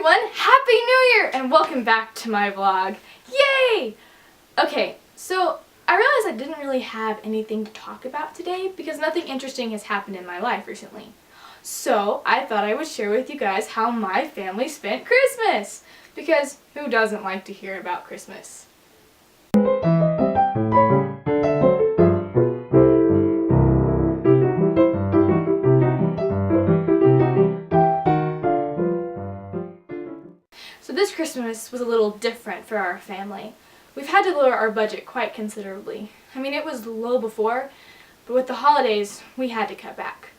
everyone! Happy New Year! And welcome back to my vlog. Yay! Okay, so I realized I didn't really have anything to talk about today because nothing interesting has happened in my life recently. So I thought I would share with you guys how my family spent Christmas! Because who doesn't like to hear about Christmas? So this Christmas was a little different for our family. We've had to lower our budget quite considerably. I mean, it was low before, but with the holidays, we had to cut back.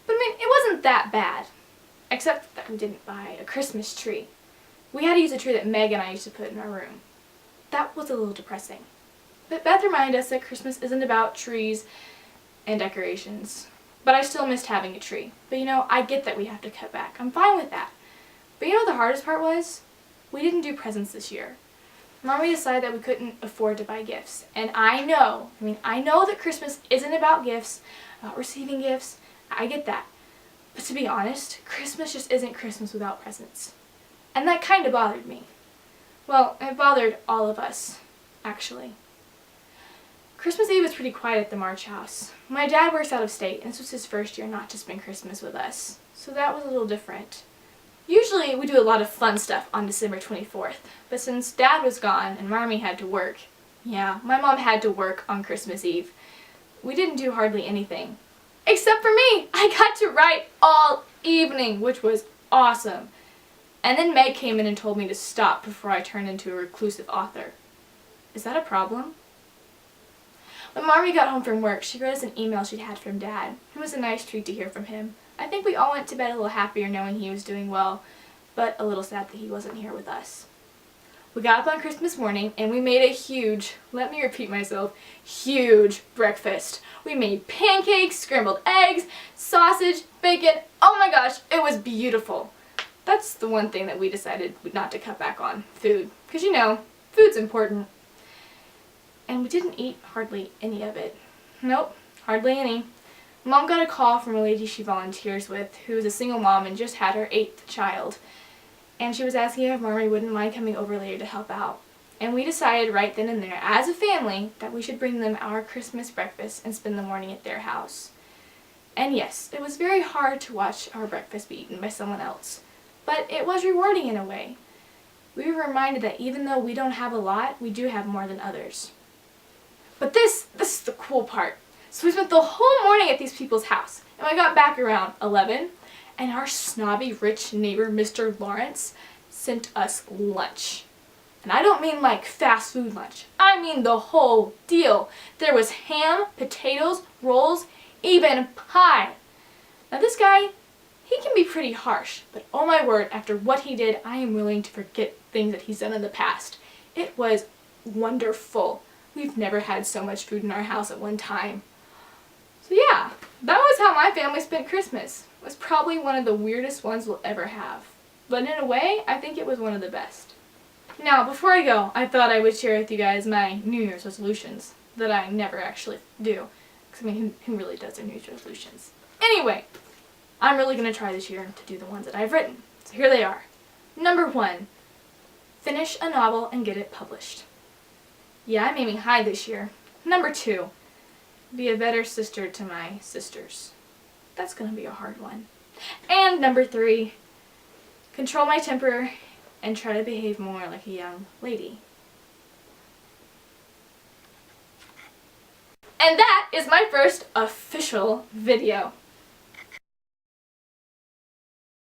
But I mean, it wasn't that bad, except that we didn't buy a Christmas tree. We had to use a tree that Meg and I used to put in our room. That was a little depressing. But Beth reminded us that Christmas isn't about trees and decorations. But I still missed having a tree. But you know, I get that we have to cut back. I'm fine with that. But you know what the hardest part was? We didn't do presents this year. Mommy decided that we couldn't afford to buy gifts. And I know that Christmas isn't about gifts, about receiving gifts. I get that. But to be honest, Christmas just isn't Christmas without presents. And that kind of bothered me. Well, it bothered all of us, actually. Christmas Eve was pretty quiet at the March house. My dad works out of state, and this was his first year not to spend Christmas with us. So that was a little different. Usually we do a lot of fun stuff on December 24th, but since Dad was gone and Marmy had to work, yeah, my mom had to work on Christmas Eve, we didn't do hardly anything. Except for me! I got to write all evening, which was awesome. And then Meg came in and told me to stop before I turned into a reclusive author. Is that a problem? When Marmy got home from work, she wrote us an email she'd had from Dad. It was a nice treat to hear from him. I think we all went to bed a little happier knowing he was doing well, but a little sad that he wasn't here with us. We got up on Christmas morning and we made a huge, let me repeat myself, huge breakfast. We made pancakes, scrambled eggs, sausage, bacon. Oh my gosh, it was beautiful. That's the one thing that we decided not to cut back on, food. Because you know, food's important. And we didn't eat hardly any of it. Nope, hardly any. Mom got a call from a lady she volunteers with who is a single mom and just had her 8th child. And she was asking if Marmy wouldn't mind coming over later to help out. And we decided right then and there, as a family, that we should bring them our Christmas breakfast and spend the morning at their house. And yes, it was very hard to watch our breakfast be eaten by someone else. But it was rewarding in a way. We were reminded that even though we don't have a lot, we do have more than others. But this is the cool part. So we spent the whole morning at these people's house, and we got back around 11, and our snobby rich neighbor, Mr. Lawrence, sent us lunch. And I don't mean like fast food lunch. I mean the whole deal. There was ham, potatoes, rolls, even pie. Now this guy, he can be pretty harsh, but oh my word, after what he did, I am willing to forget things that he's done in the past. It was wonderful. We've never had so much food in our house at one time. So yeah, that was how my family spent Christmas. It was probably one of the weirdest ones we'll ever have. But in a way, I think it was one of the best. Now, before I go, I thought I would share with you guys my New Year's resolutions that I never actually do. Because I mean, who really does their New Year's resolutions? Anyway, I'm really going to try this year to do the ones that I've written. So here they are. Number 1, finish a novel and get it published. Yeah, I'm aiming high this year. Number 2, be a better sister to my sisters. That's going to be a hard one. And number 3, control my temper and try to behave more like a young lady. And that is my first official video.